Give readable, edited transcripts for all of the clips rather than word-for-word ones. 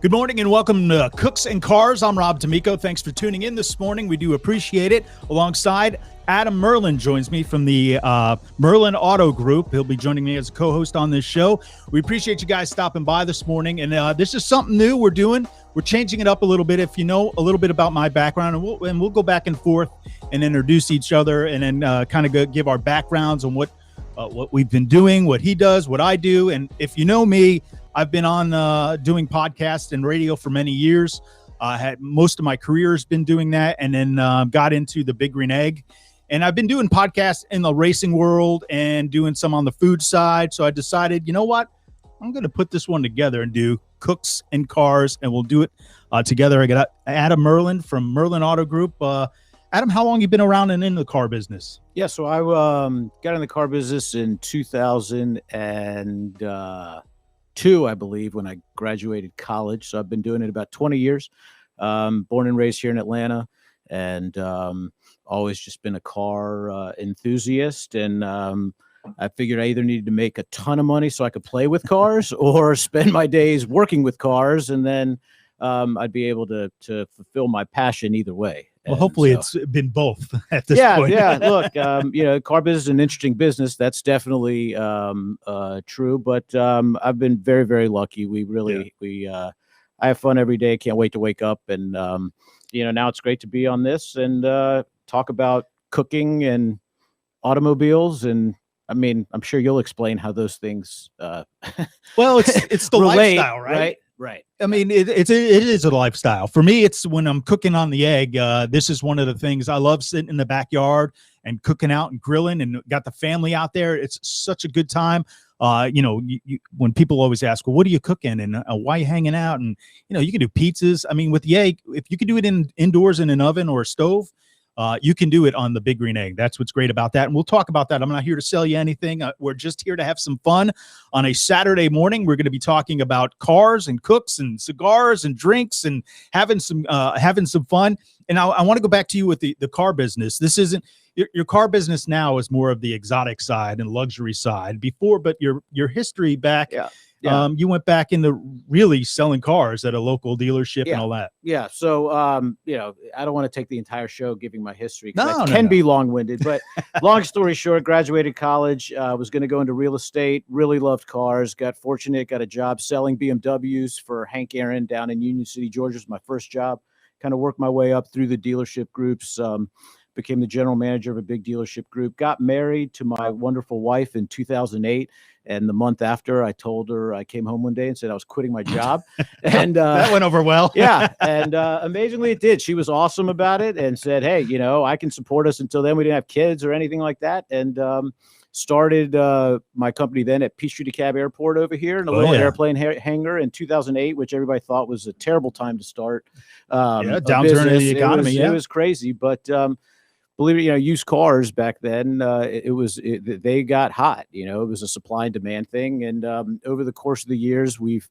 Good morning and welcome to Cooks and Cars. I'm Rob D'Amico. Thanks for tuning in this morning. We do appreciate it. Alongside Adam Merlin joins me from the Merlin Auto Group. He'll be joining me as a co-host on this show. We appreciate you guys stopping by this morning. And this is something new we're doing. We're changing it up a little bit. If you know a little bit about my background, and we'll go back and forth and introduce each other and then kind of give our backgrounds on what we've been doing, what he does, what I do. And if you know me, I've been on doing podcasts and radio for many years. Had most of my career has been doing that, and then got into the Big Green Egg. And I've been doing podcasts in the racing world and doing some on the food side. So I decided, you know what? I'm going to put this one together and do Cooks and Cars, and we'll do it together. I got Adam Merlin from Merlin Auto Group. Adam, how long you been around and in the car business? Yeah, so I got in the car business in 2002, I believe, when I graduated college. So I've been doing it about 20 years. Born and raised here in Atlanta, and always just been a car enthusiast. And I figured I either needed to make a ton of money so I could play with cars or spend my days working with cars, and then I'd be able to fulfill my passion either way. Well, hopefully it's been both at this point. Yeah. Look, car business is an interesting business. That's definitely true. But I've been very, very lucky. I have fun every day. Can't wait to wake up. And, now it's great to be on this and talk about cooking and automobiles. And I mean, I'm sure you'll explain how those things well, it's the relate, lifestyle, right? Right. I mean, it is a lifestyle. For me, it's when I'm cooking on the egg. This is one of the things I love, sitting in the backyard and cooking out and grilling, and got the family out there. It's such a good time. When people always ask, well, what are you cooking and why are you hanging out? And, you can do pizzas. I mean, with the egg, if you can do it indoors in an oven or a stove, you can do it on the Big Green Egg. That's what's great about that. And we'll talk about that. I'm not here to sell you anything. We're just here to have some fun on a Saturday morning. We're going to be talking about cars and cooks and cigars and drinks and having some fun. And I want to go back to you with the car business. This isn't your car business now is more of the exotic side and luxury side before, but your history back. Yeah. You went back into really selling cars at a local dealership and all that. Yeah. So, I don't want to take the entire show giving my history. It can be long-winded, but long story short, graduated college, was going to go into real estate, really loved cars, got fortunate, got a job selling BMWs for Hank Aaron down in Union City, Georgia. Was my first job. Kind of worked my way up through the dealership groups, became the general manager of a big dealership group, got married to my wonderful wife in 2008. And the month after, I told her, I came home one day and said I was quitting my job. And that went over well. Yeah. And amazingly, it did. She was awesome about it and said, hey, I can support us. Until then, we didn't have kids or anything like that. And started my company then at Peachtree DeKalb Airport over here in a little airplane hangar in 2008, which everybody thought was a terrible time to start. Downturn in the economy. It was crazy. But believe it, used cars back then, they got hot. It was a supply and demand thing. And over the course of the years, we've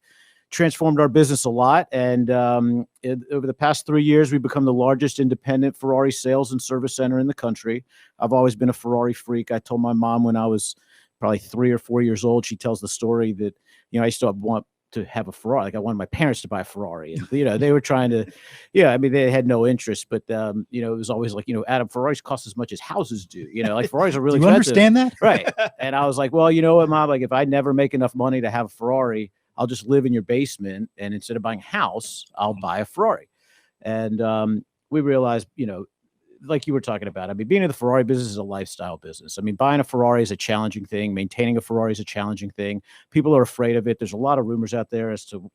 transformed our business a lot. And over the past 3 years, we've become the largest independent Ferrari sales and service center in the country. I've always been a Ferrari freak. I told my mom when I was probably 3 or 4 years old, she tells the story that, I used to want to have a Ferrari. Like I wanted my parents to buy a Ferrari, and they were trying to, they had no interest, but it was always like, Adam, Ferraris cost as much as houses do. Like Ferraris are really do you expensive. Understand that? Right. And I was like, well, you know what, Mom? Like if I never make enough money to have a Ferrari, I'll just live in your basement, and instead of buying a house, I'll buy a Ferrari. And we realized, like you were talking about, I mean, being in the Ferrari business is a lifestyle business. I mean, buying a Ferrari is a challenging thing. Maintaining a Ferrari is a challenging thing. People are afraid of it. There's a lot of rumors out there as to,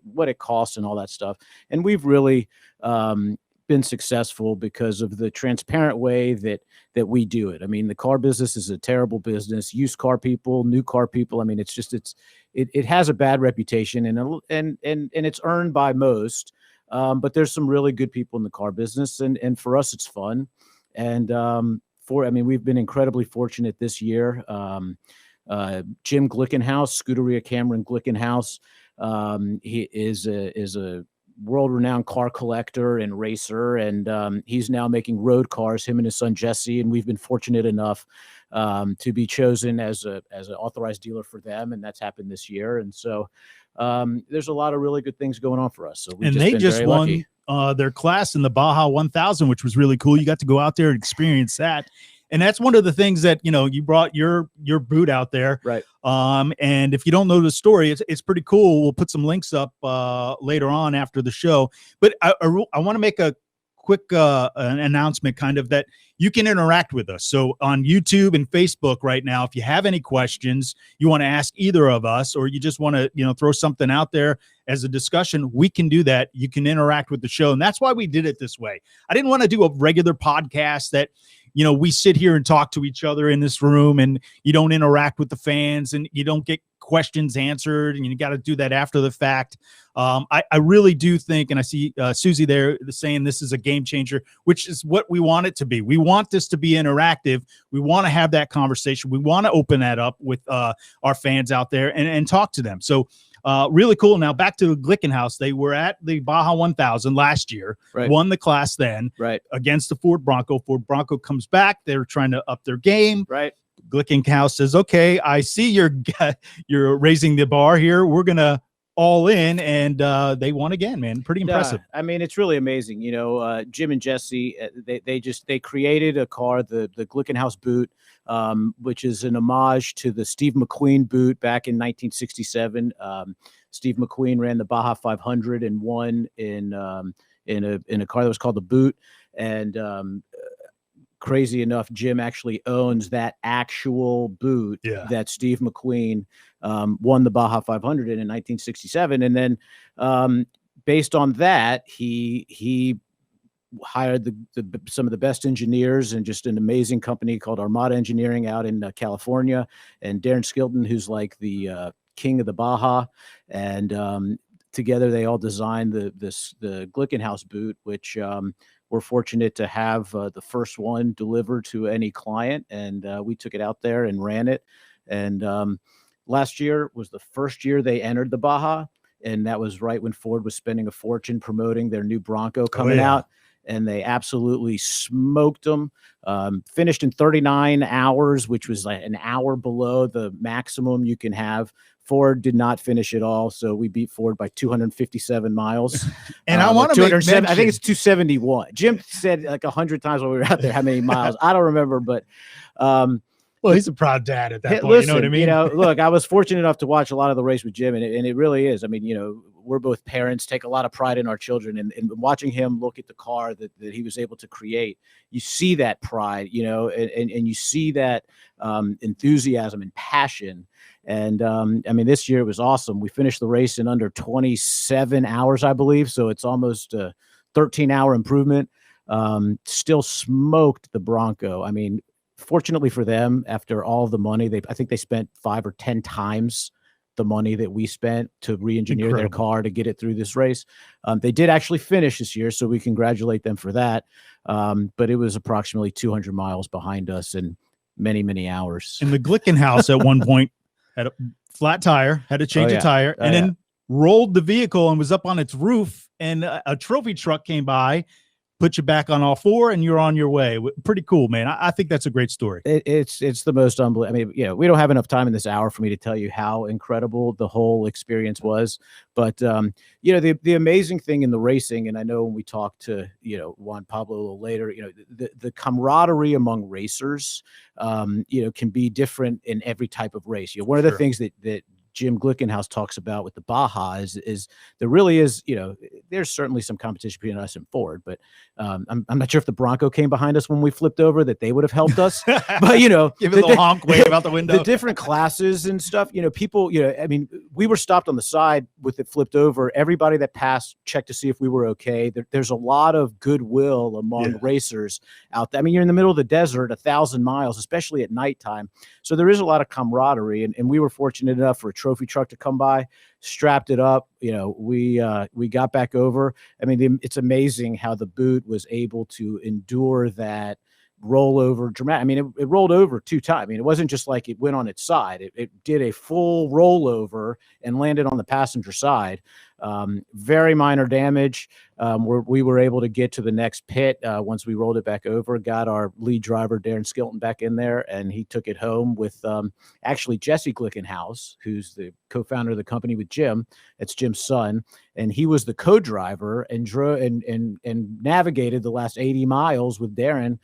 what it costs and all that stuff. And we've really been successful because of the transparent way that we do it. I mean, the car business is a terrible business. Used car people, new car people. I mean, it has a bad reputation, and it's earned by most. But there's some really good people in the car business, and for us, it's fun. And we've been incredibly fortunate this year. Jim Glickenhaus, Scuderia Cameron Glickenhaus, he is a world-renowned car collector and racer, and he's now making road cars, him and his son Jesse, and we've been fortunate enough to be chosen as an authorized dealer for them, and that's happened this year. And so there's a lot of really good things going on for us. So they just won their class in the Baja 1000, which was really cool. You got to go out there and experience that. And that's one of the things that, you brought your boot out there. Right. And if you don't know the story, it's pretty cool. We'll put some links up later on after the show. But I want to make a quick an announcement kind of that you can interact with us. So on YouTube and Facebook right now, if you have any questions you want to ask either of us, or you just want to, throw something out there as a discussion, we can do that. You can interact with the show. And that's why we did it this way. I didn't want to do a regular podcast that, we sit here and talk to each other in this room and you don't interact with the fans and you don't get questions answered, and you got to do that after the fact. I really do think, and I see Susie there saying this is a game changer, which is what we want it to be. We want this to be interactive. We want to have that conversation. We want to open that up with our fans out there and talk to them. So really cool. Now back to Glickenhaus. They were at the Baja 1000 last year, right. Won the class then, right, against the Ford Bronco. Ford Bronco comes back. They're trying to up their game. Right. Glickenhaus says, okay, I see you're raising the bar here. We're going to all in, and they won again, man. Pretty impressive. I mean, it's really amazing. Jim and Jesse, they created a car, the Glickenhaus boot, which is an homage to the Steve McQueen boot back in 1967. Steve McQueen ran the Baja 500 and won in a car that was called the Boot. And crazy enough, Jim actually owns that actual boot that Steve McQueen won the Baja 500 in 1967. And then based on that, he hired some of the best engineers and just an amazing company called Armada Engineering out in California, and Darren Skilton, who's like the king of the Baja. And together they all designed the Glickenhaus boot, which we're fortunate to have the first one delivered to any client. And we took it out there and ran it. And last year was the first year they entered the Baja. And that was right when Ford was spending a fortune promoting their new Bronco coming out. And they absolutely smoked them. Finished in 39 hours, which was like an hour below the maximum you can have. Ford did not finish it all, so we beat Ford by 257 miles. And I want to make mention, I think it's 271. Jim said like 100 times when we were out there how many miles. I don't remember, but well, he's a proud dad at that point. Listen, you know what I mean? Look, I was fortunate enough to watch a lot of the race with Jim, and it really is. I mean, we're both parents, take a lot of pride in our children, and watching him look at the car that he was able to create, you see that pride, and you see that enthusiasm and passion. And I mean, this year it was awesome. We finished the race in under 27 hours, I believe. So it's almost a 13-hour improvement. Still smoked the Bronco. I mean, fortunately for them, after all the money, I think they spent 5 or 10 times the money that we spent to re-engineer their car to get it through this race. They did actually finish this year, so we congratulate them for that. But it was approximately 200 miles behind us and many, many hours. And the Glickenhaus at one point had a flat tire, had to change a tire, and then rolled the vehicle and was up on its roof, and a trophy truck came by, put you back on all four, and you're on your way. Pretty cool, man. I think that's a great story. It's the most unbelievable. I mean, we don't have enough time in this hour for me to tell you how incredible the whole experience was. But, the amazing thing in the racing, and I know when we talk to, Juan, Pablo a little later, the camaraderie among racers, can be different in every type of race. One of the things that Jim Glickenhaus talks about with the Baja is there really is, there's certainly some competition between us and Ford, but I'm not sure if the Bronco came behind us when we flipped over that they would have helped us. But give it a little honk, wave out the window. The different classes and stuff, people, I mean, we were stopped on the side with it flipped over. Everybody that passed checked to see if we were okay. There's a lot of goodwill among racers out there. I mean, you're in the middle of the desert, 1,000 miles, especially at nighttime. So there is a lot of camaraderie, and we were fortunate enough for a trophy truck to come by, strapped it up. We got back over. I mean, it's amazing how the boot was able to endure that rollover dramatic. I mean, it rolled over 2 times. I mean, it wasn't just like it went on its side. It did a full rollover and landed on the passenger side. Very minor damage. We were able to get to the next pit once we rolled it back over, got our lead driver, Darren Skilton, back in there, and he took it home with actually Jesse Glickenhaus, who's the co-founder of the company with Jim. It's Jim's son. And he was the co-driver and drove and navigated the last 80 miles with Darren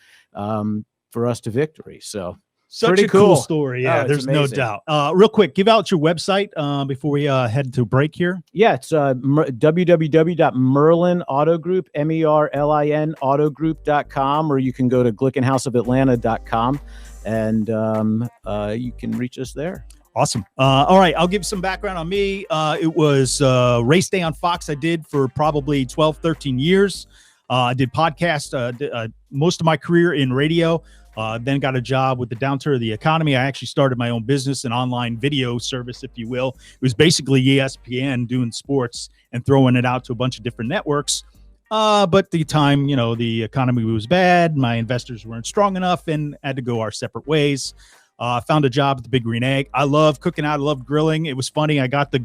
for us to victory. So such pretty a cool story. Yeah, there's amazing. no doubt. Real quick, give out your website before we head to break here. Yeah, it's www.merlinautogroup, MERLIN autogroup.com, or you can go to glickenhousofatlanta.com and you can reach us there. Awesome. All right, I'll give some background on me. It was race day on Fox I did for probably 12, 13 years. I did podcasts most of my career in radio. Then got a job with the downturn of the economy. I actually started my own business, an online video service, if you will. It was basically ESPN doing sports and throwing it out to a bunch of different networks. But the time, the economy was bad. My investors weren't strong enough and had to go our separate ways. Found a job at the Big Green Egg. I love cooking out. I love grilling. It was funny. I got the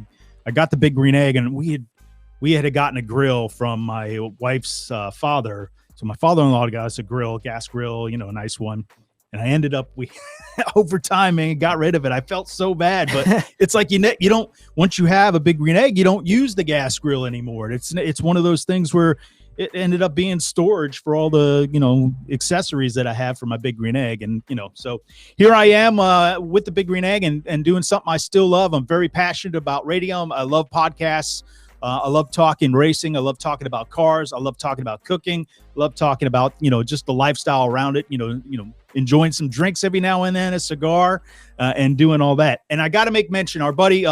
Big Green Egg, and we had gotten a grill from my wife's father. So my father-in-law got us a grill, gas grill, a nice one. And I ended up, over time, man, got rid of it. I felt so bad, but it's like you don't, once you have a Big Green Egg, you don't use the gas grill anymore. It's one of those things where it ended up being storage for all the, accessories that I have for my Big Green Egg. And, so here I am with the Big Green Egg and doing something I still love. I'm very passionate about radio. I love podcasts. I love talking racing. I love talking about cars. I love talking about cooking. I love talking about, just the lifestyle around it, enjoying some drinks every now and then, a cigar, and doing all that. And I got to make mention, our buddy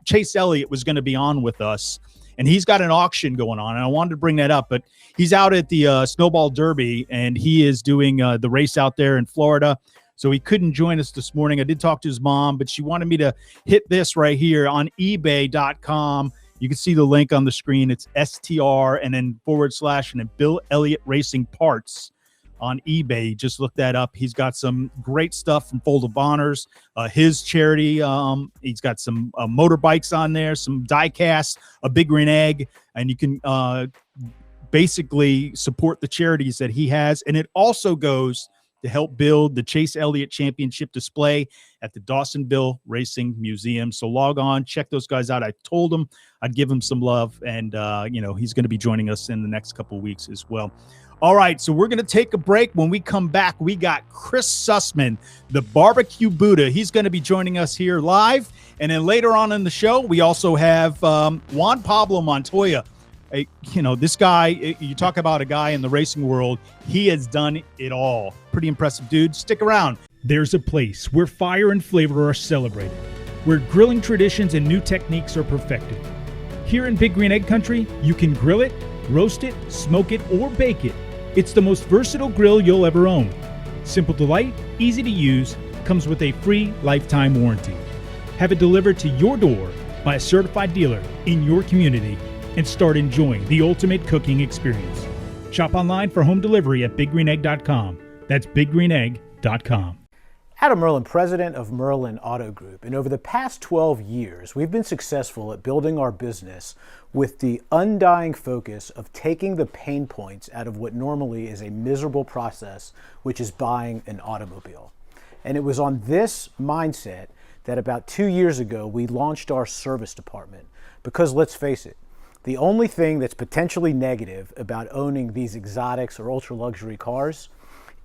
Chase Elliott was going to be on with us, and he's got an auction going on. And I wanted to bring that up, but he's out at the Snowball Derby, and he is doing the race out there in Florida. So he couldn't join us this morning. I did talk to his mom, but she wanted me to hit this right here on ebay.com. You can see the link on the screen. It's STR and then / and then Bill Elliott Racing Parts on eBay. Just look that up. He's got some great stuff from Fold of Honors, his charity. He's got some motorbikes on there, some die casts, a Big Green Egg, and you can basically support the charities that he has. And it also goes to help build the Chase Elliott Championship display at the Dawsonville Racing Museum. So log on, check those guys out. I told him I'd give him some love, and he's going to be joining us in the next couple of weeks as well. All right, so we're going to take a break. When we come back, we got Chris Sussman, the Barbecue Buddha. He's going to be joining us here live. And then later on in the show, we also have Juan Pablo Montoya. This guy, you talk about a guy in the racing world, he has done it all. Pretty impressive dude. Stick around. There's a place where fire and flavor are celebrated, where grilling traditions and new techniques are perfected. Here in Big Green Egg Country, you can grill it, roast it, smoke it, or bake it. It's the most versatile grill you'll ever own. Simple to light, easy to use, comes with a free lifetime warranty. Have it delivered to your door by a certified dealer in your community and start enjoying the ultimate cooking experience. Shop online for home delivery at BigGreenEgg.com. That's BigGreenEgg.com. Adam Merlin, president of Merlin Auto Group, and over the past 12 years, we've been successful at building our business with the undying focus of taking the pain points out of what normally is a miserable process, which is buying an automobile. And it was on this mindset that about 2 years ago, we launched our service department. Because let's face it, the only thing that's potentially negative about owning these exotics or ultra luxury cars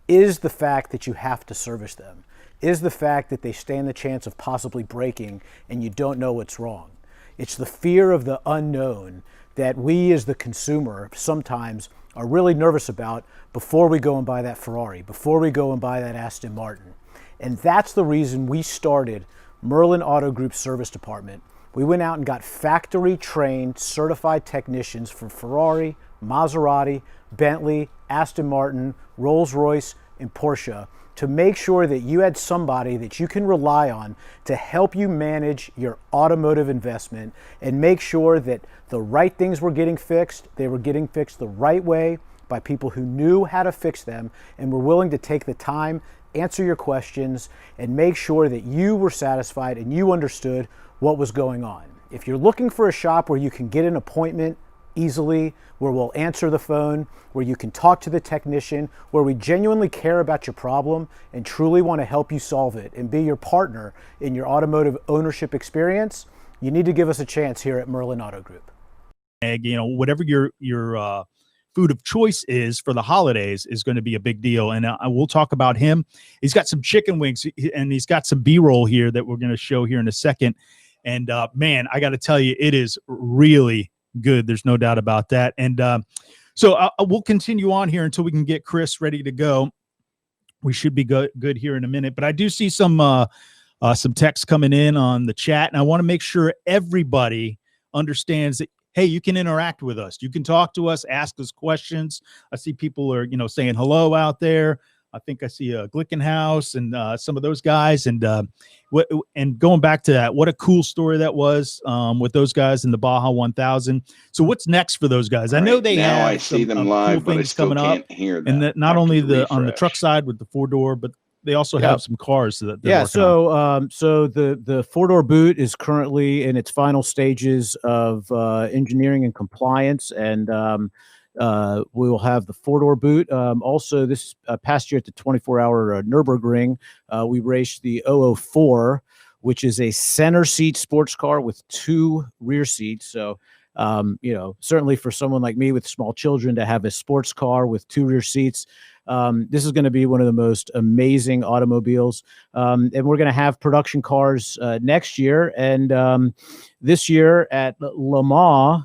is the fact that you have to service them, is the fact that they stand the chance of possibly breaking and you don't know what's wrong. It's the fear of the unknown that we as the consumer sometimes are really nervous about before we go and buy that Ferrari, before we go and buy that Aston Martin. And that's the reason we started Merlin Auto Group Service Department. We went out and got factory-trained, certified technicians for Ferrari, Maserati, Bentley, Aston Martin, Rolls-Royce, and Porsche to make sure that you had somebody that you can rely on to help you manage your automotive investment and make sure that the right things were getting fixed, they were getting fixed the right way by people who knew how to fix them and were willing to take the time, answer your questions, and make sure that you were satisfied and you understood what was going on. If you're looking for a shop where you can get an appointment easily, where we'll answer the phone, where you can talk to the technician, where we genuinely care about your problem and truly want to help you solve it and be your partner in your automotive ownership experience, you need to give us a chance here at Merlin Auto Group. You know, whatever your food of choice is for the holidays is going to be a big deal. And we'll talk about him. He's got some chicken wings and he's got some B-roll here that we're going to show here in a second. And man, I got to tell you, it is really good. There's no doubt about that. And so we'll continue on here until we can get Chris ready to go. We should be good here in a minute. But I do see some text coming in on the chat, and I want to make sure everybody understands that, hey, you can interact with us. You can talk to us, ask us questions. I see people are, saying hello out there. I think I see Glickenhaus and some of those guys. And going back to that, what a cool story that was with those guys in the Baja 1000. So what's next for those guys? I know they have I see them live, cool but I things still coming can't up. hear them. And that not only on the truck side with the 4-door, but they also have some cars that they're working on. So the 4-door boot is currently in its final stages of engineering and compliance, and we will have the 4-door boot. Also, this past year at the 24-hour Nürburgring, we raced the 004, which is a center seat sports car with 2 rear seats. So, certainly for someone like me with small children to have a sports car with 2 rear seats, this is going to be one of the most amazing automobiles. And we're going to have production cars next year. And this year at Le Mans,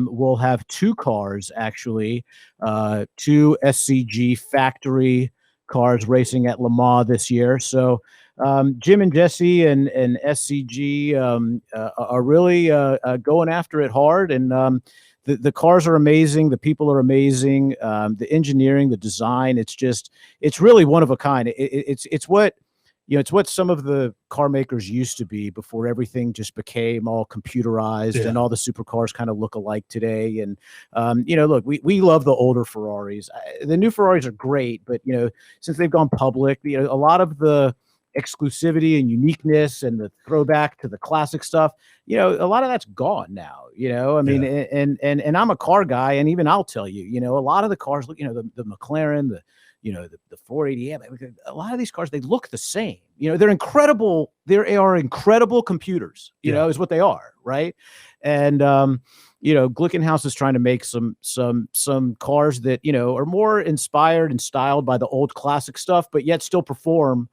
we'll have 2 cars, actually, 2 SCG factory cars racing at Le Mans this year. So Jim and Jesse and SCG are really going after it hard. And the cars are amazing. The people are amazing. The engineering, the design, it's really one of a kind. It's what some of the car makers used to be before everything just became all computerized and all the supercars kind of look alike today. And, look, we love the older Ferraris. The new Ferraris are great, but, since they've gone public, a lot of the exclusivity and uniqueness and the throwback to the classic stuff, a lot of that's gone now, I mean, and I'm a car guy, and even I'll tell you, a lot of the cars look, the McLaren, the 480M, a lot of these cars, they look the same, they're incredible. They are incredible computers, is what they are. Right. And, Glickenhaus is trying to make some cars that, are more inspired and styled by the old classic stuff, but yet still perform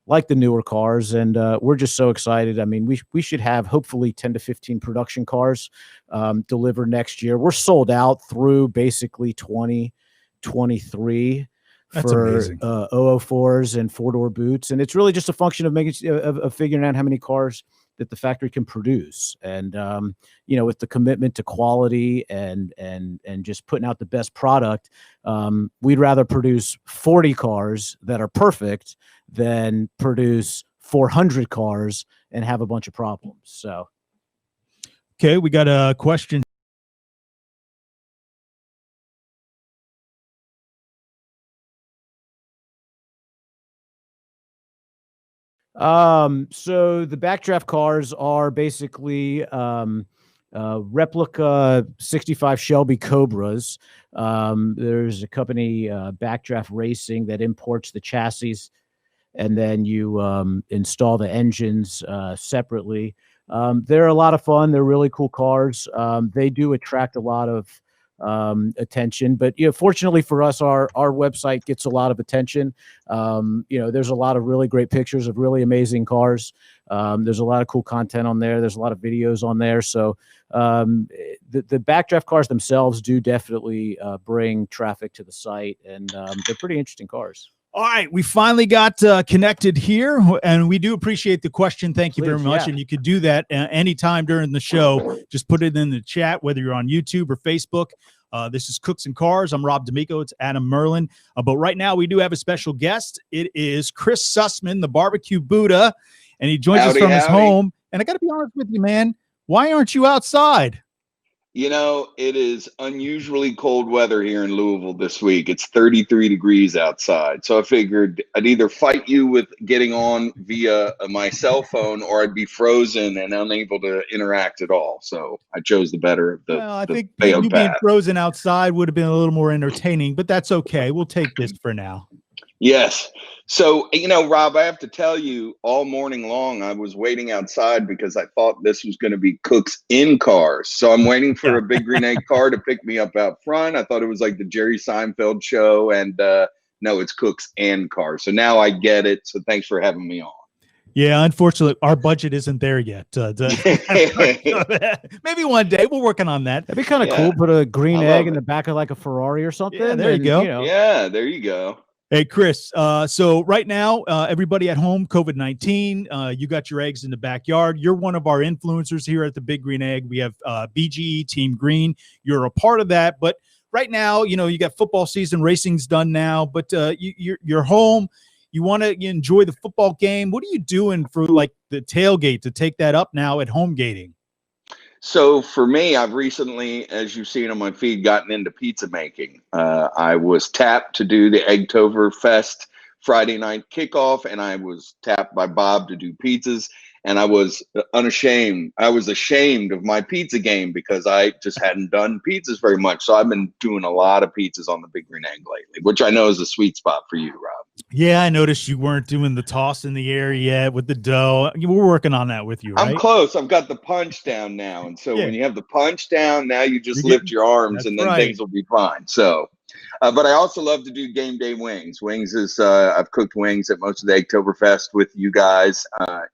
like the newer cars. And we're just so excited. I mean, we should have hopefully 10 to 15 production cars delivered next year. We're sold out through basically 2023 for 004s and 4-door boots. And it's really just a function of figuring out how many cars that the factory can produce. And, with the commitment to quality and just putting out the best product, we'd rather produce 40 cars that are perfect than produce 400 cars and have a bunch of problems. So. Okay. We got a question. So the backdraft cars are basically replica 65 Shelby Cobras. There's a company, Backdraft Racing, that imports the chassis, and then you install the engines separately. They're a lot of fun. They're really cool cars. They do attract a lot of attention, but fortunately for us, our website gets a lot of attention. There's a lot of really great pictures of really amazing cars. There's a lot of cool content on there. There's a lot of videos on there. So the backdraft cars themselves do definitely bring traffic to the site, and they're pretty interesting cars. All right, we finally got connected here, and we do appreciate the question. Thank you very much. Yeah. And you could do that anytime during the show. Just put it in the chat, whether you're on YouTube or Facebook. This is Cooks and Cars. I'm Rob D'Amico. It's Adam Merlin. But right now, we do have a special guest. It is Chris Sussman, the Barbecue Buddha, and he joins us from his home. And I got to be honest with you, man. Why aren't you outside? You know, it is unusually cold weather here in Louisville this week. It's 33 degrees outside. So I figured I'd either fight you with getting on via my cell phone, or I'd be frozen and unable to interact at all. So I chose the better of Well, I the think failed you being path. frozen outside would have been a little more entertaining, but that's okay. We'll take this for now. Yes. So, you know, Rob, I have to tell you, all morning long, I was waiting outside because I thought this was going to be Cooks in cars. So I'm waiting for Yeah. a Big Green Egg car to pick me up out front. I thought it was like the Jerry Seinfeld show. And no, it's Cooks and cars. So now I get it. So thanks for having me on. Yeah, unfortunately, our budget isn't there yet. Maybe one day. We're working on that. That'd be kind of cool. Put a green egg in the back of like a Ferrari or something. Yeah, there you go. Yeah, there you go. Hey, Chris. So right now, everybody at home, COVID-19, you got your eggs in the backyard. You're one of our influencers here at the Big Green Egg. We have BGETeamGreen. You're a part of that. But right now, you know, you got football season, racing's done now, but you're home. You want to enjoy the football game. What are you doing for like the tailgate to take that up now at home gating? So for me, I've recently, as you've seen on my feed, gotten into pizza making. I was tapped to do the Eggtoberfest Friday night kickoff, and I was tapped by Bob to do pizzas. And I was unashamed. I was ashamed of my pizza game because I just hadn't done pizzas very much. So I've been doing a lot of pizzas on the Big Green Egg lately, which I know is a sweet spot for you, Rob. Yeah, I noticed you weren't doing the toss in the air yet with the dough. We're working on that with you, right? I'm close. I've got the punch down now. And so when you have the punch down, now you just lift your arms and then things will be fine. So, but I also love to do game day wings. Wings is, I've cooked wings at most of the Eggtoberfest with you guys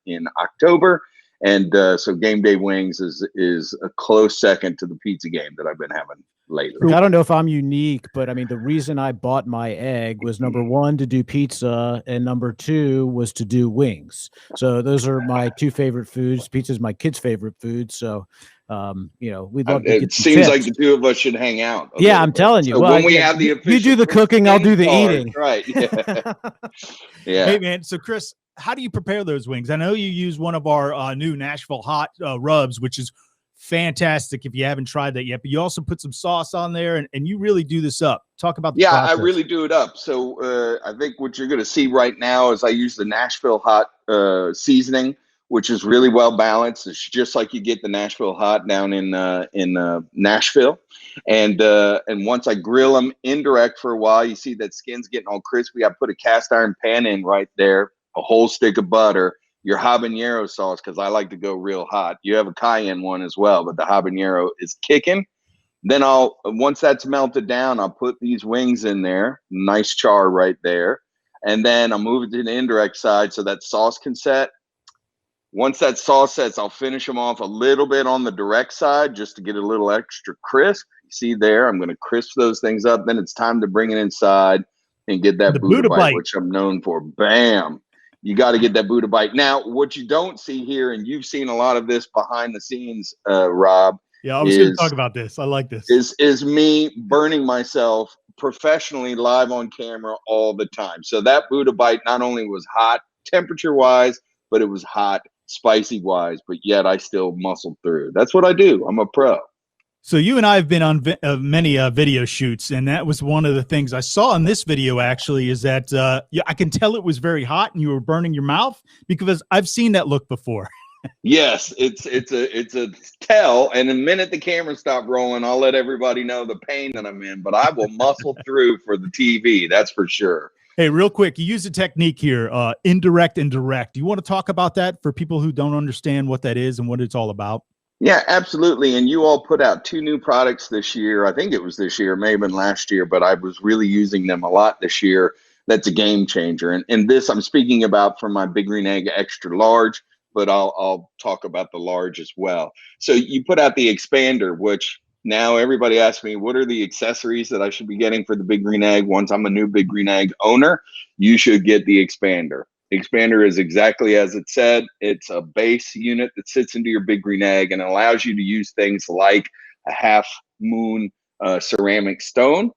in October. And so game day wings is a close second to the pizza game that I've been having lately. Look, I don't know if I'm unique, but I mean, the reason I bought my egg was number one, to do pizza, and number two was to do wings. So those are my two favorite foods. Pizza is my kid's favorite food. So, you know, we'd love to get it some seems tips. like the two of us should hang out. Yeah, I'm telling you. So well, when we have the official, you do the cooking, I'll do the eating. Right. Yeah. Yeah. Hey, man. So, Chris, how do you prepare those wings? I know you use one of our new Nashville hot rubs, which is fantastic if you haven't tried that yet, but you also put some sauce on there and you really do this up. Talk about the process. I really do it up. So I think what you're going to see right now is I use the Nashville hot seasoning, which is really well balanced. It's just like you get the Nashville hot down in Nashville. And once I grill them indirect for a while, you see that skin's getting all crispy. I put a cast iron pan in right there, a whole stick of butter, your habanero sauce, because I like to go real hot. You have a cayenne one as well, but the habanero is kicking. Then once that's melted down, I'll put these wings in there, nice char right there. And then I'll move it to the indirect side so that sauce can set. Once that sauce sets, I'll finish them off a little bit on the direct side just to get a little extra crisp. You see there, I'm going to crisp those things up. Then it's time to bring it inside and get that Buddha bite, which I'm known for. Bam. You got to get that Buddha bite. Now, what you don't see here, and you've seen a lot of this behind the scenes, Rob. Yeah, I was going to talk about this. I like this. Is me burning myself professionally live on camera all the time. So that Buddha bite not only was hot temperature-wise, but it was hot spicy-wise, but yet I still muscled through. That's what I do. I'm a pro. So you and I have been on many video shoots, and that was one of the things I saw in this video actually is that I can tell it was very hot and you were burning your mouth because I've seen that look before. Yes, it's a tell, and the minute the camera stopped rolling, I'll let everybody know the pain that I'm in, but I will muscle through for the TV, that's for sure. Hey, real quick, you use a technique here, indirect and direct. Do you want to talk about that for people who don't understand what that is and what it's all about? Yeah, absolutely. And you all put out 2 new products this year. I think it was this year, may have been last year, but I was really using them a lot this year. That's a game changer. And this I'm speaking about for my Big Green Egg Extra Large, but I'll talk about the large as well. So you put out the expander, which now everybody asks me, what are the accessories that I should be getting for the Big Green Egg? Once I'm a new Big Green Egg owner, you should get the expander. Expander is exactly as it said. It's a base unit that sits into your Big Green Egg and allows you to use things like a half moon ceramic stone.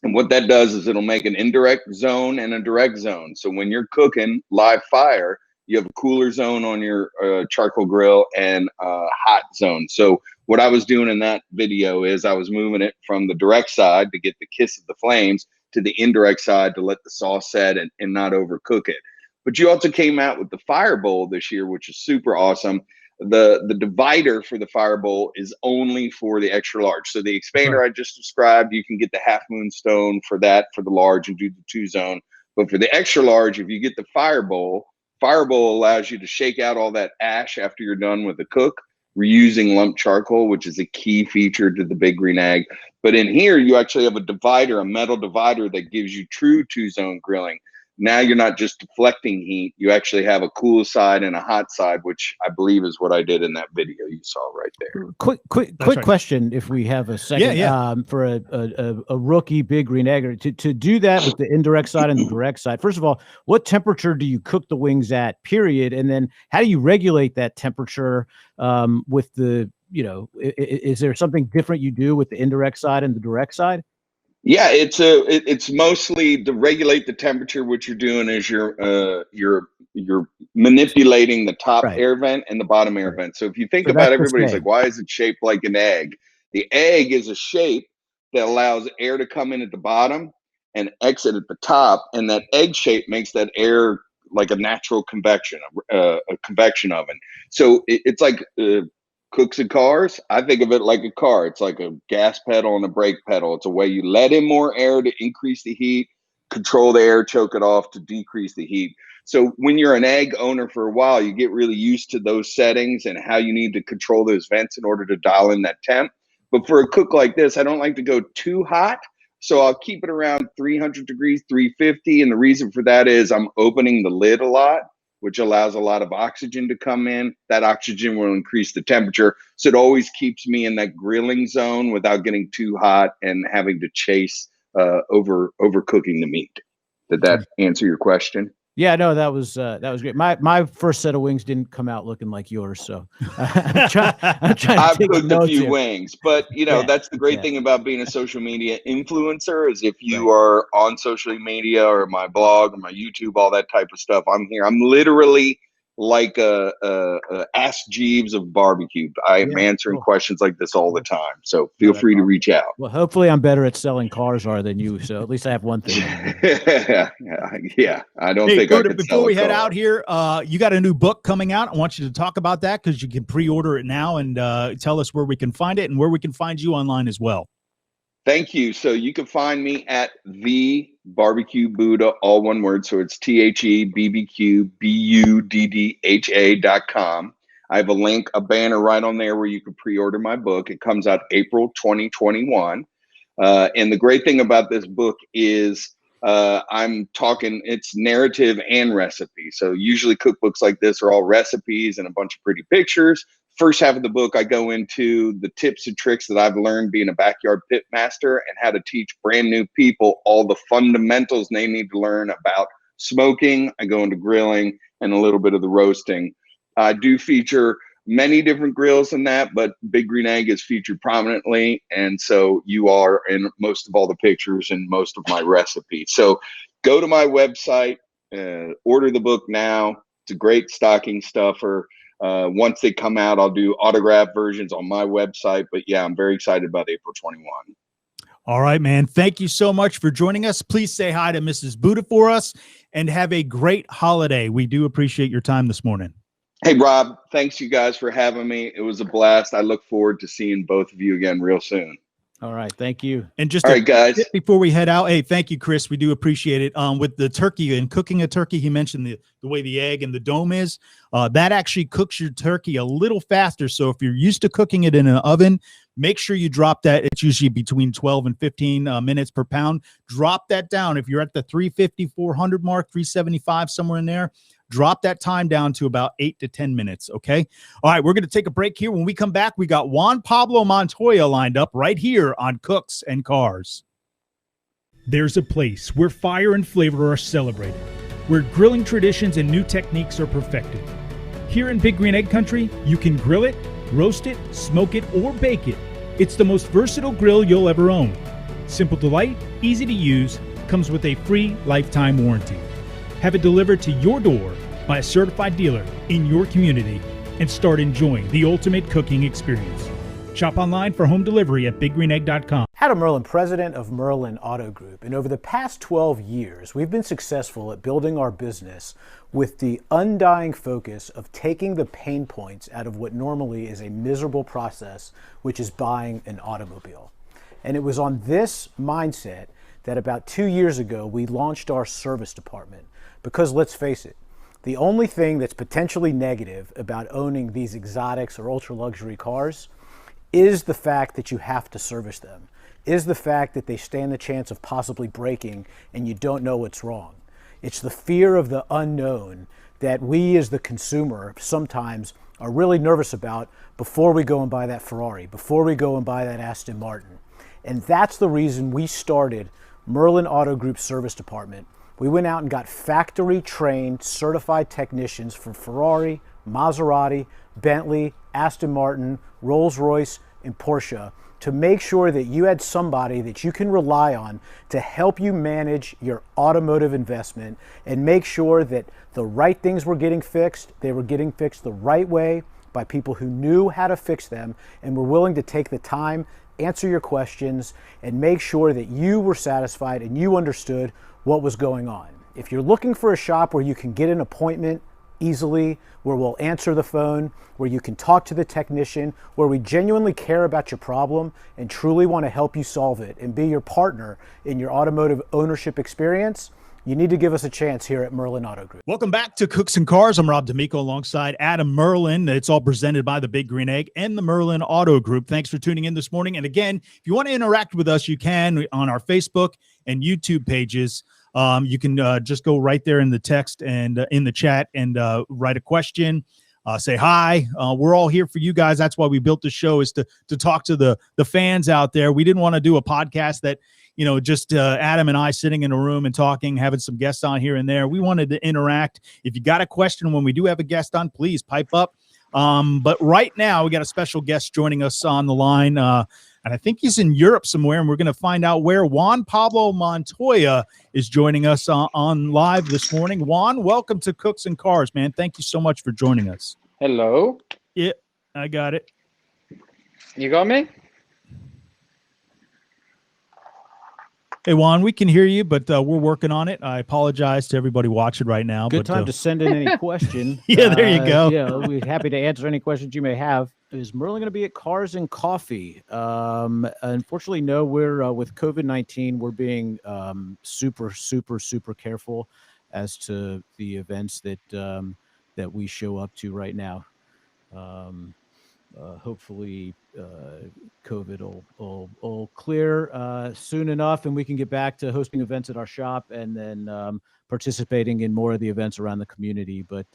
And what that does is it'll make an indirect zone and a direct zone. So when you're cooking live fire, you have a cooler zone on your charcoal grill and a hot zone. So what I was doing in that video is I was moving it from the direct side to get the kiss of the flames to the indirect side to let the sauce set and not overcook it. But you also came out with the fire bowl this year, which is super awesome. The divider for the fire bowl is only for the extra large. So the expander I just described, you can get the half moon stone for that for the large and do the 2-zone. But for the extra large, if you get the fire bowl allows you to shake out all that ash after you're done with the cook, reusing lump charcoal, which is a key feature to the Big Green Egg. But in here, you actually have a divider, a metal divider that gives you true 2-zone grilling. Now you're not just deflecting heat. You actually have a cool side and a hot side, which I believe is what I did in that video you saw right there. Quick question, if we have a second, for a rookie Big Green Egger to do that with the indirect side and the direct side. First of all, what temperature do you cook the wings at, period? And then how do you regulate that temperature with the, is there something different you do with the indirect side and the direct side? Yeah, it's mostly to regulate the temperature. What you're doing is you're manipulating the top air vent and the bottom air vent. So if you think about, everybody's like, why is it shaped like an egg? The egg is a shape that allows air to come in at the bottom and exit at the top, and that egg shape makes that air like a natural convection, a convection oven. So it's like cooks and cars. I think of it like a car. It's like a gas pedal and a brake pedal. It's a way you let in more air to increase the heat, control the air, choke it off to decrease the heat. So when you're an egg owner for a while, you get really used to those settings and how you need to control those vents in order to dial in that temp. But for a cook like this, I don't like to go too hot. So I'll keep it around 300 degrees, 350. And the reason for that is I'm opening the lid a lot, which allows a lot of oxygen to come in. That oxygen will increase the temperature. So it always keeps me in that grilling zone without getting too hot and having to chase overcooking the meat. Did that answer your question? Yeah, no, that was great. My first set of wings didn't come out looking like yours, so I'm trying I've cooked a few wings, but that's the great thing about being a social media influencer is if you are on social media or my blog or my YouTube, all that type of stuff, I'm here. I'm literally like a Ask Jeeves of barbecue. I am answering questions like this all the time, so feel free to reach out. Well, hopefully I'm better at selling cars than you, so at least I have one thing. Yeah, I don't think I could before we head out here, you got a new book coming out. I want you to talk about that because you can pre-order it now and tell us where we can find it and where we can find you online as well. Thank you. So you can find me at The Barbecue Buddha, all one word. So it's TheBBQBuddha.com. I have a link, a banner right on there where you can pre-order my book. It comes out April 2021. And the great thing about this book is I'm talking, it's narrative and recipe. So usually cookbooks like this are all recipes and a bunch of pretty pictures. First half of the book, I go into the tips and tricks that I've learned being a backyard pit master and how to teach brand new people all the fundamentals they need to learn about smoking. I go into grilling and a little bit of the roasting. I do feature many different grills in that, but Big Green Egg is featured prominently. And so you are in most of all the pictures and most of my recipes. So go to my website, order the book now. It's a great stocking stuffer. Once they come out, I'll do autograph versions on my website. But yeah, I'm very excited about April 21. All right, man. Thank you so much for joining us. Please say hi to Mrs. Buddha for us and have a great holiday. We do appreciate your time this morning. Hey, Rob, thanks you guys for having me. It was a blast. I look forward to seeing both of you again real soon. All right. Thank you. And just all right, guys, before we head out, hey, thank you, Chris. We do appreciate it. With the turkey and cooking a turkey, he mentioned the way the egg and the dome is. That actually cooks your turkey a little faster. So if you're used to cooking it in an oven, make sure you drop that. It's usually between 12 and 15 minutes per pound. Drop that down. If you're at the 350, 400 mark, 375, somewhere in there, drop that time down to about 8 to 10 minutes. Okay. All right. We're going to take a break here. When we come back, we got Juan Pablo Montoya lined up right here on Cooks and Cars. There's a place where fire and flavor are celebrated, where grilling traditions and new techniques are perfected. Here in Big Green Egg Country, you can grill it, roast it, smoke it, or bake it. It's the most versatile grill you'll ever own. Simple to light, easy to use, comes with a free lifetime warranty. Have it delivered to your door by a certified dealer in your community and start enjoying the ultimate cooking experience. Shop online for home delivery at biggreenegg.com. Adam Merlin, president of Merlin Auto Group. And over the past 12 years, we've been successful at building our business with the undying focus of taking the pain points out of what normally is a miserable process, which is buying an automobile. And it was on this mindset that about 2 years ago, we launched our service department. Because let's face it, the only thing that's potentially negative about owning these exotics or ultra luxury cars is the fact that you have to service them, is the fact that they stand the chance of possibly breaking and you don't know what's wrong. It's the fear of the unknown that we as the consumer sometimes are really nervous about before we go and buy that Ferrari, before we go and buy that Aston Martin. And that's the reason we started Merlin Auto Group Service Department. We went out and got factory-trained, certified technicians for Ferrari, Maserati, Bentley, Aston Martin, Rolls-Royce, and Porsche to make sure that you had somebody that you can rely on to help you manage your automotive investment and make sure that the right things were getting fixed, they were getting fixed the right way by people who knew how to fix them and were willing to take the time, answer your questions, and make sure that you were satisfied and you understood what was going on. If you're looking for a shop where you can get an appointment easily, where we'll answer the phone, where you can talk to the technician, where we genuinely care about your problem and truly want to help you solve it and be your partner in your automotive ownership experience, you need to give us a chance here at Merlin Auto Group. Welcome back to Cooks and Cars. I'm Rob D'Amico alongside Adam Merlin. It's all presented by the Big Green Egg and the Merlin Auto Group. Thanks for tuning in this morning. And again, if you want to interact with us, you can on our Facebook and YouTube pages. You can just go right there in the text and in the chat and write a question, say hi. We're all here for you guys. That's why we built the show, is to talk to the fans out there. We didn't want to do a podcast that, just Adam and I sitting in a room and talking, having some guests on here and there. We wanted to interact. If you got a question when we do have a guest on, please pipe up. But right now we got a special guest joining us on the line. And I think he's in Europe somewhere, and we're going to find out where. Juan Pablo Montoya is joining us on live this morning. Juan, welcome to Cooks and Cars, man. Thank you so much for joining us. Hello. Yeah, I got it. You got me? Hey, Juan, we can hear you, but we're working on it. I apologize to everybody watching right now. Good time to send in any question. Yeah, there you go. Yeah, we're happy to answer any questions you may have. Is Merlin going to be at Cars and Coffee? Unfortunately, no. We're with COVID-19. We're being super careful as to the events that we show up to right now. Hopefully, COVID will clear soon enough, and we can get back to hosting events at our shop and then participating in more of the events around the community. But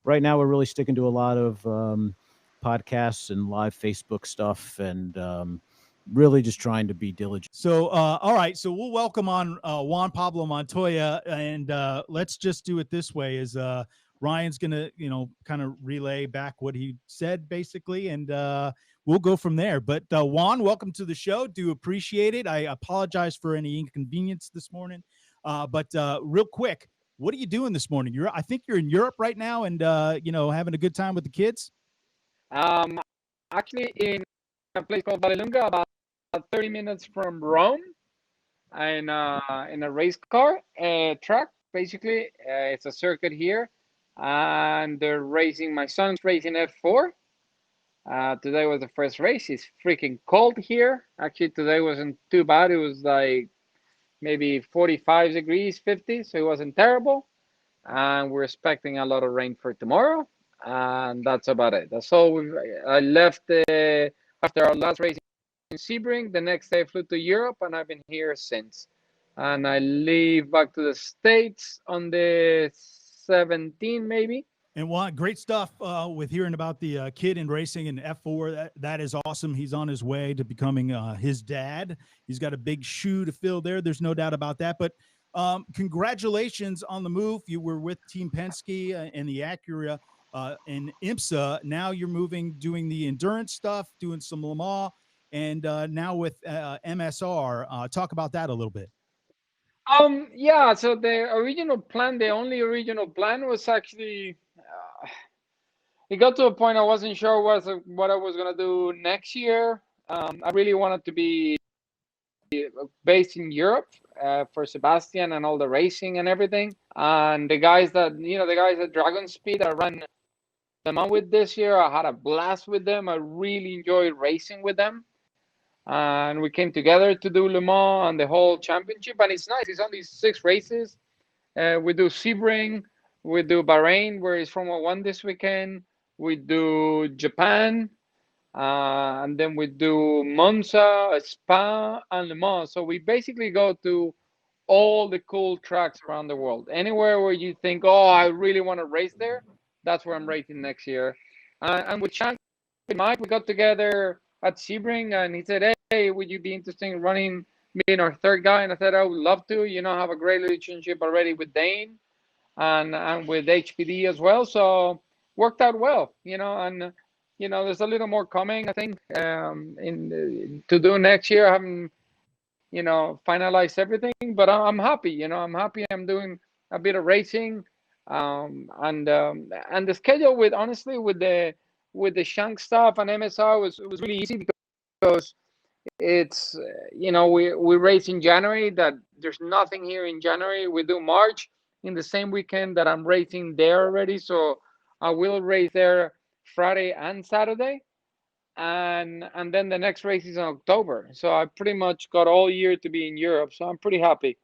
right now, we're really sticking to a lot of podcasts and live Facebook stuff, and really just trying to be diligent. So, all right. So we'll welcome on Juan Pablo Montoya, and let's just do it this way: is Ryan's gonna, kind of relay back what he said, basically, and we'll go from there. But Juan, welcome to the show. Do appreciate it. I apologize for any inconvenience this morning. But real quick, what are you doing this morning? I think you're in Europe right now, and having a good time with the kids. Actually in a place called Vallelunga, about 30 minutes from Rome, in a race car track. Basically, it's a circuit here, and they're racing. My son's racing F4. Today was the first race. It's freaking cold here. Actually, today wasn't too bad. It was like maybe 45 degrees, 50, so it wasn't terrible. And we're expecting a lot of rain for tomorrow. And that's about it. That's all. I left after our last race in Sebring. The next day I flew to Europe, and I've been here since. And I leave back to the States on the 17th, maybe. And Juan, great stuff with hearing about the kid in racing in F4. That is awesome. He's on his way to becoming his dad. He's got a big shoe to fill there. There's no doubt about that. But congratulations on the move. You were with Team Penske and the Acura in IMSA. Now you're moving, doing the endurance stuff, doing some Le Mans, and now with MSR. Talk about that a little bit. Yeah, so the only original plan was actually it got to a point I wasn't sure what I was gonna do next year. I really wanted to be based in Europe for Sebastian and all the racing and everything. And the guys at Dragon Speed, I ran them on with this year. I had a blast with them. I really enjoyed racing with them. And we came together to do Le Mans and the whole championship. And it's nice. It's only 6 races. We do Sebring, we do Bahrain, where it's Formula One this weekend. We do Japan, and then we do Monza, Spa, and Le Mans. So we basically go to all the cool tracks around the world. Anywhere where you think, oh, I really want to race there, that's where I'm racing next year. And with Shank and Mike, we got together at Sebring, and he said, hey, would you be interested in running being our third guy? And I said, I would love to. I have a great relationship already with Dane and with HPD as well. So worked out well, and there's a little more coming, I think, to do next year. I haven't, finalized everything, but I'm happy. I'm happy. I'm doing a bit of racing, and the schedule with the Shank stuff and MSR was really easy because it's we race in January. That there's nothing here in January. We do March in the same weekend that I'm racing there already, so I will race there Friday and Saturday, and then the next race is in October. So I pretty much got all year to be in Europe, so I'm pretty happy.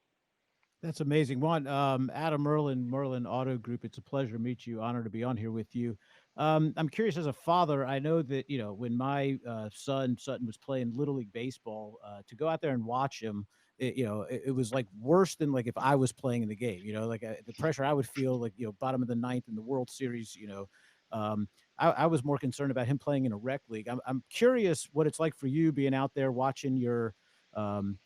That's amazing. Juan, Adam Merlin Auto Group. It's a pleasure to meet you. Honor to be on here with you. I'm curious, as a father, I know that when my son Sutton was playing Little League baseball, to go out there and watch him, it was like worse than like if I was playing in the game. Like the pressure I would feel, like bottom of the ninth in the World Series. I was more concerned about him playing in a rec league. I'm curious what it's like for you being out there watching your son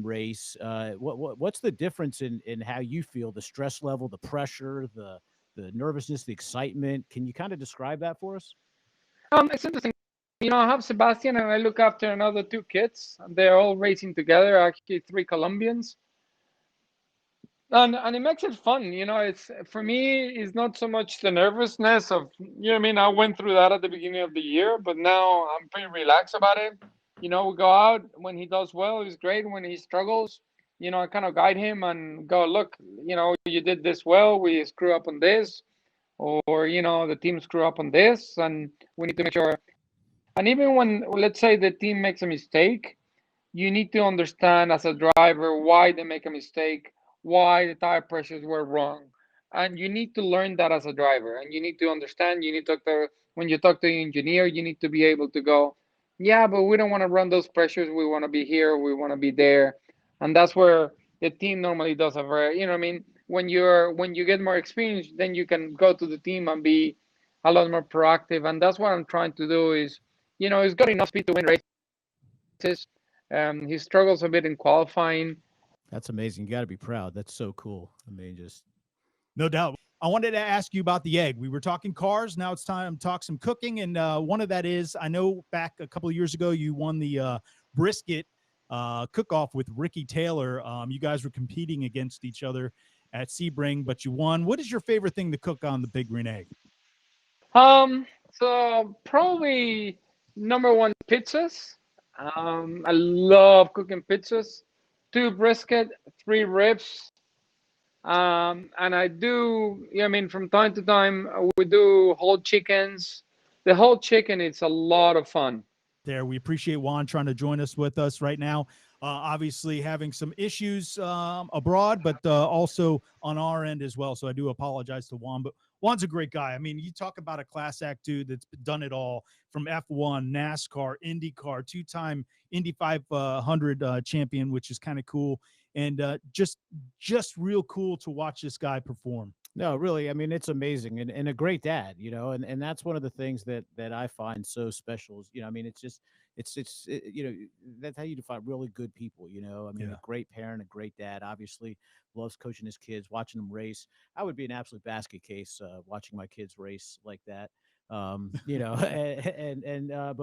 race. What's the difference in how you feel, the stress level, the pressure, the nervousness, the excitement? Can you kind of describe that for us? It's interesting. I have Sebastian and I look after another 2 kids. They're all racing together, actually 3 Colombians. And it makes it fun. It's, for me, it's not so much the nervousness of, I went through that at the beginning of the year, but now I'm pretty relaxed about it. We go out. When he does well, it's great. When he struggles, I kind of guide him and go, look, you did this well. We screw up on this, or, the team screw up on this, and we need to make sure. And even when, let's say, the team makes a mistake, you need to understand as a driver why they make a mistake, why the tire pressures were wrong. And you need to learn that as a driver. And you need to understand, when you talk to the engineer, you need to be able to go, yeah, but we don't want to run those pressures. We want to be here. We want to be there. And that's where the team normally does a very, when you get more experience, then you can go to the team and be a lot more proactive. And that's what I'm trying to do is, he's got enough speed to win races. He struggles a bit in qualifying. That's amazing. You got to be proud. That's so cool. I mean, just no doubt. I wanted to ask you about the egg. We were talking cars. Now it's time to talk some cooking. And one of that is, I know back a couple of years ago, you won the brisket cook-off with Ricky Taylor. You guys were competing against each other at Sebring, but you won. What is your favorite thing to cook on the Big Green Egg? So probably number 1, pizzas. I love cooking pizzas. 2 brisket, 3 ribs. And I do, from time to time, we do whole chickens. The whole chicken, it's a lot of fun. There, we appreciate Juan trying to join us with us right now. Obviously having some issues abroad, but also on our end as well. So I do apologize to Juan, but Juan's a great guy. I mean, you talk about a class act dude that's done it all, from F1, NASCAR, IndyCar, 2-time Indy 500 champion, which is kind of cool. And just real cool to watch this guy perform. No, really. I mean, it's amazing, and a great dad, and that's one of the things that I find so special is, I mean, it's that's how you define really good people, I mean, Yeah. A great parent, a great dad, obviously loves coaching his kids, watching them race. I would be an absolute basket case watching my kids race like that. But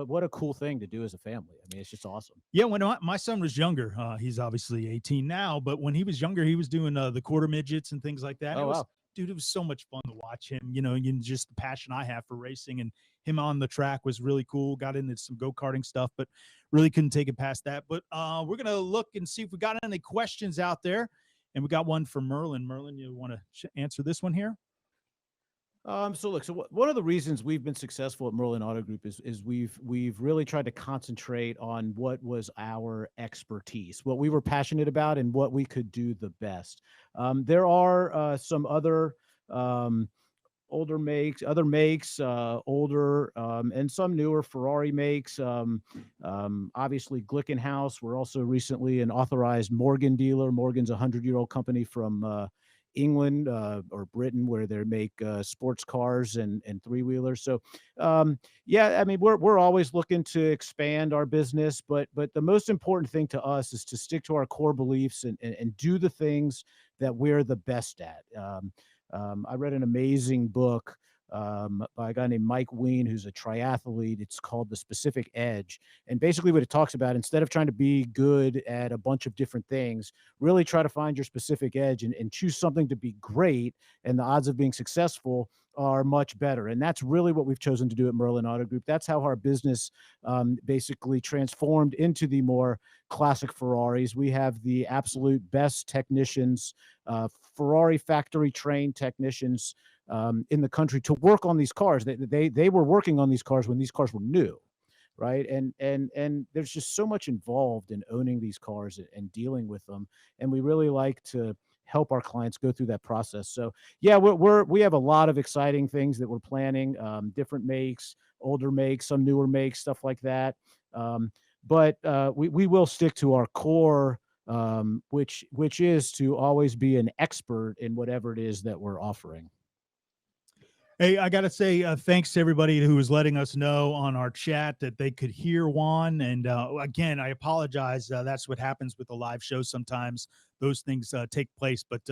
what a cool thing to do as a family. I mean, it's just awesome. Yeah, when my son was younger, he's obviously 18 now, but when he was younger, he was doing the quarter midgets and things like that. Oh, wow. dude, it was so much fun to watch him, and just the passion I have for racing, and him on the track was really cool. Got into some go-karting stuff, but really couldn't take it past that. But we're going to look and see if we got any questions out there. And we got one from Merlin. Merlin, you want to answer this one here? So one of the reasons we've been successful at Merlin Auto Group is we've really tried to concentrate on what was our expertise, what we were passionate about, and what we could do the best. There are some other older makes, older and some newer Ferrari makes. Obviously, Glickenhaus. We're also recently an authorized Morgan dealer. Morgan's a 100-year-old company from England or Britain, where they make sports cars and three-wheelers. So, yeah, I mean, we're always looking to expand our business, but the most important thing to us is to stick to our core beliefs and do the things that we're the best at. I read an amazing book by a guy named Mike Ween, who's a triathlete. It's called The Specific Edge. And basically what it talks about, instead of trying to be good at a bunch of different things, really try to find your specific edge and choose something to be great. And the odds of being successful are much better. And that's really what we've chosen to do at Merlin Auto Group. That's how our business basically transformed into the more classic Ferraris. We have the absolute best technicians, Ferrari factory trained technicians in the country to work on these cars. They were working on these cars when these cars were new, right? And there's just so much involved in owning these cars and dealing with them. And we really like to help our clients go through that process. So yeah, we have a lot of exciting things that we're planning, different makes, older makes, some newer makes, stuff like that. But we will stick to our core, which is to always be an expert in whatever it is that we're offering. Hey, I got to say thanks to everybody who was letting us know on our chat that they could hear Juan. And again, I apologize. That's what happens with the live show. Sometimes those things take place. But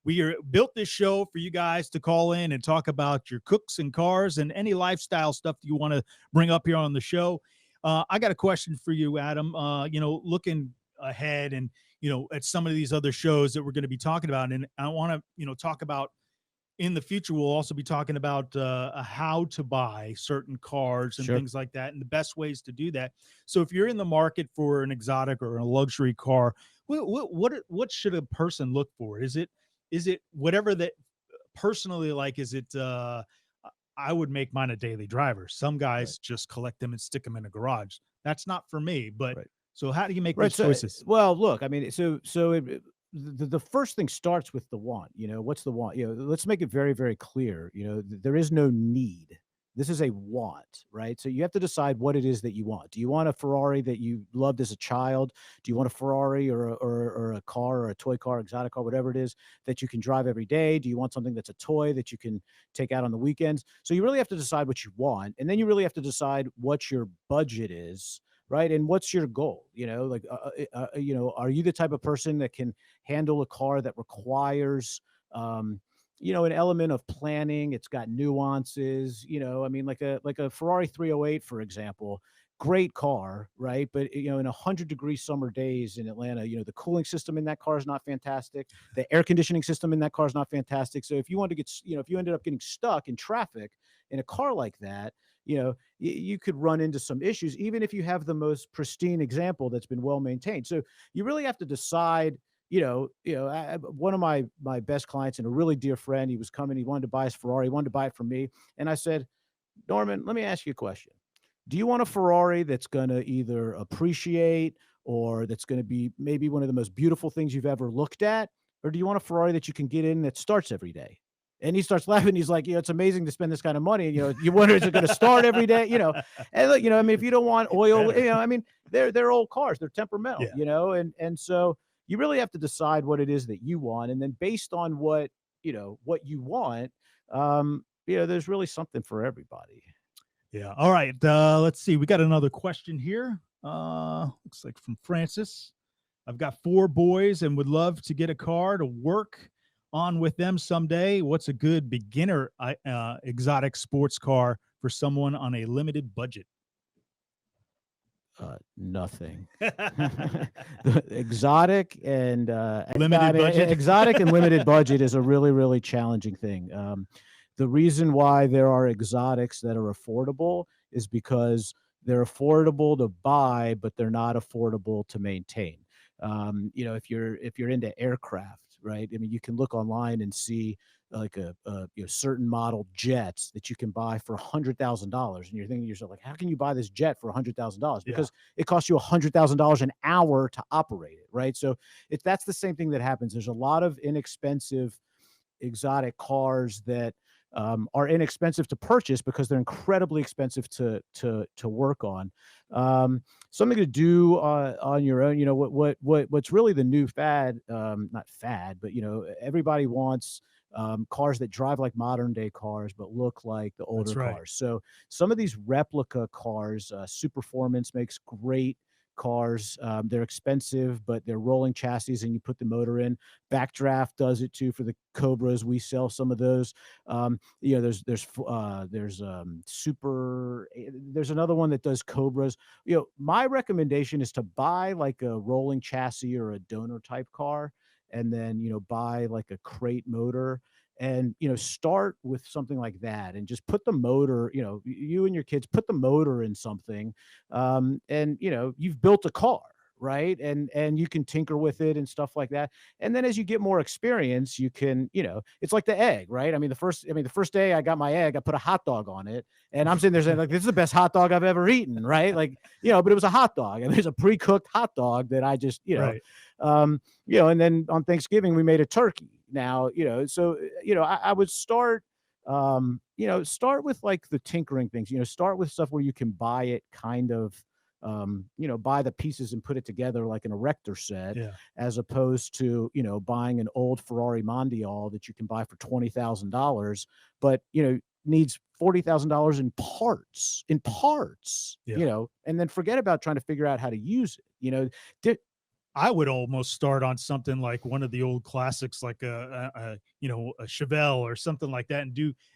we built this show for you guys to call in and talk about your cooks and cars and any lifestyle stuff that you want to bring up here on the show. I got a question for you, Adam. Looking ahead and, at some of these other shows that we're going to be talking about. And I want to, talk about, in the future, we'll also be talking about how to buy certain cars and things like that, and the best ways to do that. So if you're in the market for an exotic or a luxury car, what should a person look for? Is it whatever that personally like? Is it I would make mine a daily driver. Some guys just collect them and stick them in a garage. That's not for me. But so how do you make those choices? Well, look, I mean, the first thing starts with the want. What's the want? Let's make it very, very clear. There is no need. This is a want, right? So you have to decide what it is that you want. Do you want a Ferrari that you loved as a child? Do you want a Ferrari or a car or a toy car, exotic car, whatever it is that you can drive every day? Do you want something that's a toy that you can take out on the weekends? So you really have to decide what you want. And then you really have to decide what your budget is, right? And what's your goal? Are you the type of person that can handle a car that requires, an element of planning? It's got nuances, like a Ferrari 308, for example, great car, right? But, in 100-degree summer days in Atlanta, the cooling system in that car is not fantastic. The air conditioning system in that car is not fantastic. So if you want to get, if you ended up getting stuck in traffic in a car like that, you could run into some issues, even if you have the most pristine example that's been well maintained. So you really have to decide. One of my best clients and a really dear friend, he was coming, he wanted to buy his Ferrari, he wanted to buy it from me. And I said, Norman, let me ask you a question. Do you want a Ferrari that's going to either appreciate or that's going to be maybe one of the most beautiful things you've ever looked at? Or do you want a Ferrari that you can get in that starts every day? And he starts laughing. He's like, it's amazing to spend this kind of money. And, you wonder, is it going to start every day? And look, if you don't want oil, they're old cars, they're temperamental, and so you really have to decide what it is that you want. And then based on what you want, there's really something for everybody. Yeah. All right. Let's see. We got another question here. Looks like from Francis. I've got 4 boys and would love to get a car to work on with them someday. What's a good beginner exotic sports car for someone on a limited budget? Nothing. The exotic and Limited budget? exotic and limited budget is a really, really challenging thing. The reason why there are exotics that are affordable is because they're affordable to buy, but they're not affordable to maintain. If you're into aircraft, right? I mean, you can look online and see like a certain model jets that you can buy for $100,000, and you're thinking to yourself, like, how can you buy this jet for $100,000? Because it costs you $100,000 an hour to operate it, right? So that's the same thing that happens. There's a lot of inexpensive exotic cars that are inexpensive to purchase because they're incredibly expensive to work on. Something to do on your own. What's really the new fad? Not fad, but everybody wants cars that drive like modern day cars but look like the older cars. So some of these replica cars, Superformance makes great cars. They're expensive, but they're rolling chassis and you put the motor in. Backdraft does it too for the Cobras. We sell some of those. There's there's another one that does Cobras. My recommendation is to buy like a rolling chassis or a donor type car, and then buy like a crate motor, and start with something like that, and just put the motor, you and your kids put the motor in something, and you've built a car, right? And you can tinker with it and stuff like that. And then as you get more experience, you can, it's like the egg, right? I mean, the first day I got my egg, I put a hot dog on it, and I'm sitting there saying, like, this is the best hot dog I've ever eaten, right? Like, but it was a hot dog. I mean, it's a pre-cooked hot dog that I just, Right. And then on Thanksgiving we made a turkey. Now, so I would start with like the tinkering things. Start with stuff where you can buy it kind of, buy the pieces and put it together like an erector set, as opposed to, buying an old Ferrari Mondial that you can buy for $20,000, but, needs $40,000 in parts, and then forget about trying to figure out how to use it. I would almost start on something like one of the old classics, like a Chevelle or something like that,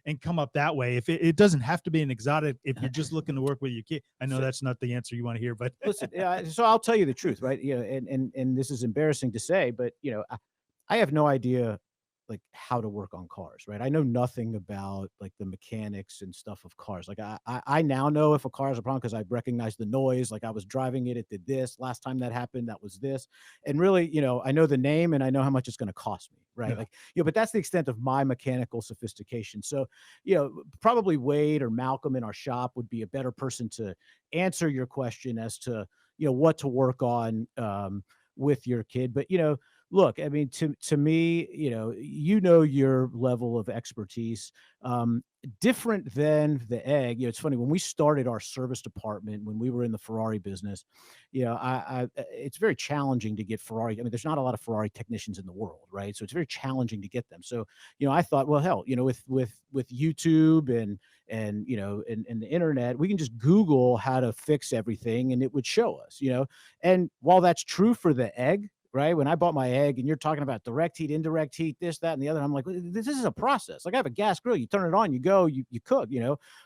and come up that way. If it doesn't have to be an exotic, if you're just looking to work with your kid. I know that's not the answer you want to hear, but listen, so I'll tell you the truth, right? And this is embarrassing to say, but I have no idea like how to work on cars, right? I know nothing about like the mechanics and stuff of cars. Like I now know if a car has a problem because I recognize the noise. Like I was driving it, it did this. Last time that happened, that was this. And really, I know the name and I know how much it's going to cost me, right? Yeah. Like, but that's the extent of my mechanical sophistication. So, probably Wade or Malcolm in our shop would be a better person to answer your question as to, what to work on with your kid. But, look, I mean, to me, your level of expertise, different than the egg. It's funny, when we started our service department, when we were in the Ferrari business, it's very challenging to get Ferrari. I mean, there's not a lot of Ferrari technicians in the world, right? So it's very challenging to get them. So, I thought, well, hell, with YouTube and the internet, we can just Google how to fix everything and it would show us, and while that's true for the egg, right? When I bought my egg and you're talking about direct heat, indirect heat, this, that, and the other, I'm like, this is a process. Like I have a gas grill, you turn it on, you go, you cook,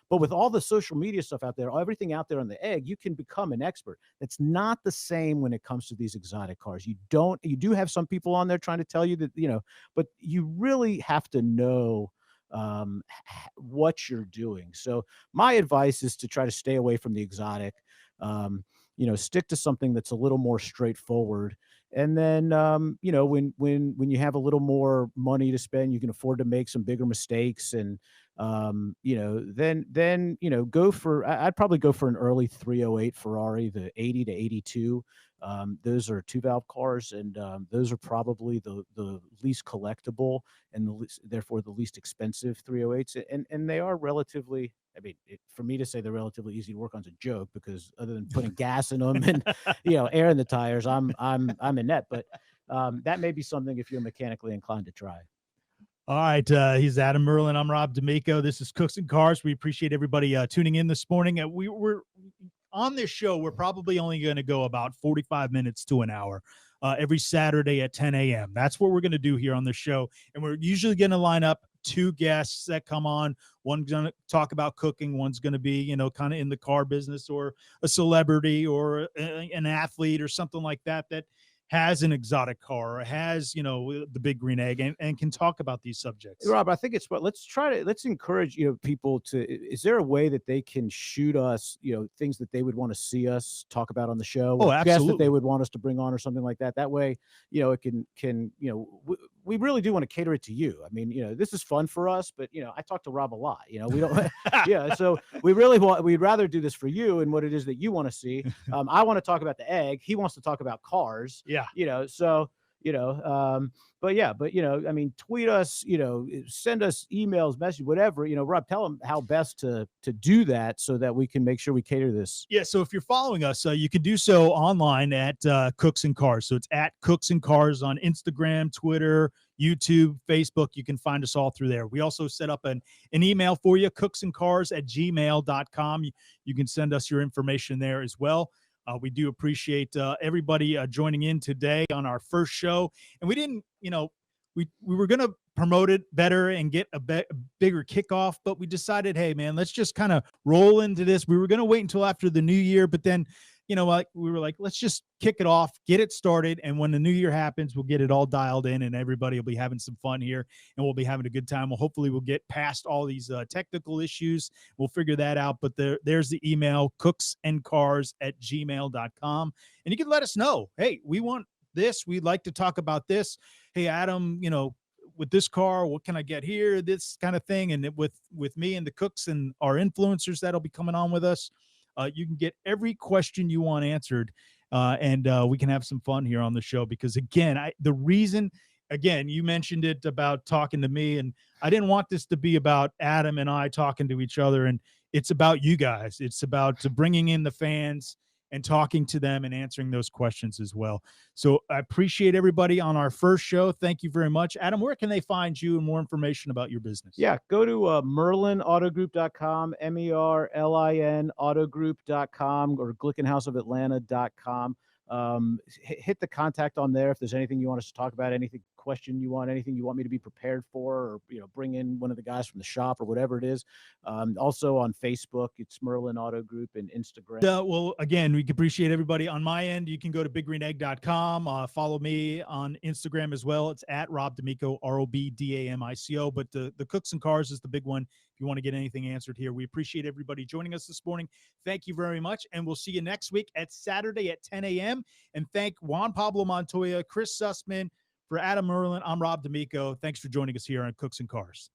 but with all the social media stuff out there, everything out there on the egg, you can become an expert. That's not the same when it comes to these exotic cars. You do have some people on there trying to tell you that, but you really have to know what you're doing. So my advice is to try to stay away from the exotic, stick to something that's a little more straightforward. And then, when you have a little more money to spend, you can afford to make some bigger mistakes. And, then go for, I'd probably go for an early 308 Ferrari, the 80 to 82. Those are 2-valve cars, and those are probably the least collectible and therefore the least expensive 308s. And they are relatively, I mean, for me to say they're relatively easy to work on is a joke, because other than putting gas in them and air in the tires, I'm in net. But that may be something if you're mechanically inclined to try. All right. He's Adam Merlin. I'm Rob D'Amico. This is Cooks and Cars. We appreciate everybody tuning in this morning. We're on this show. We're probably only going to go about 45 minutes to an hour every Saturday at 10 a.m. That's what we're going to do here on the show. And we're usually going to line up two guests that come on. One's going to talk about cooking. One's going to be, you know, kind of in the car business, or a celebrity, or an athlete or something like that has an exotic car, or has, you know, the big green egg, and can talk about these subjects. Rob, I think it's what let's encourage, you know, people to, is there a way that they can shoot us, you know, things that they would want to see us talk about on the show, Oh, or guests absolutely. that they would want us to bring on or something like that? That way, you know, it can, you know, we really do want to cater it to you. I mean, you know, this is fun for us, but, you know, I talk to Rob a lot, you know, we don't, yeah. So we'd rather do this for you and what it is that you want to see. I want to talk about the egg. He wants to talk about cars. Yeah. You know, so, you know, but you know, I mean, tweet us, you know, send us emails, message, whatever, you know. Rob, tell them how best to do that so that we can make sure we cater this. Yeah. So if you're following us, you can do so online at Cooks and Cars. So it's at Cooks and Cars on Instagram, Twitter, YouTube, Facebook. You can find us all through there. We also set up an email for you, cooksandcars@gmail.com. You can send us your information there as well. We do appreciate everybody joining in today on our first show. And we didn't, you know, we were going to promote it better and get a bigger kickoff, but we decided, hey, man, let's just kind of roll into this. We were going to wait until after the new year, but then, you know, like we were like, let's just kick it off, get it started. And when the new year happens, we'll get it all dialed in, and everybody will be having some fun here, and we'll be having a good time. Well, hopefully we'll get past all these technical issues. We'll figure that out. But there's the email, cooksandcars@gmail.com. And you can let us know, hey, we want this. We'd like to talk about this. Hey, Adam, you know, with this car, what can I get here? This kind of thing. And with me and the cooks and our influencers that'll be coming on with us, you can get every question you want answered, and we can have some fun here on the show. Because again, the reason, again, you mentioned it about talking to me, and I didn't want this to be about Adam and I talking to each other. And it's about you guys. It's about bringing in the fans and talking to them and answering those questions as well. So I appreciate everybody on our first show. Thank you very much. Adam, where can they find you and more information about your business? Yeah, go to merlinautogroup.com, MERLIN autogroup.com, or glickenhouseofatlanta.com. Hit the contact on there if there's anything you want us to talk about, anything question you want, anything you want me to be prepared for, or, you know, bring in one of the guys from the shop or whatever it is. Also on Facebook, it's Merlin Auto Group, and Instagram. Well, again, we appreciate everybody. On my end, you can go to biggreenegg.com. Follow me on Instagram as well. It's at Rob D'Amico, ROBDAMICO. But the Cooks and Cars is the big one if you want to get anything answered here. We appreciate everybody joining us this morning. Thank you very much. And we'll see you next week at Saturday at 10 a.m. And thank Juan, Pablo, Montoya, Chris Sussman. For Adam Merlin, I'm Rob D'Amico. Thanks for joining us here on Cooks and Cars.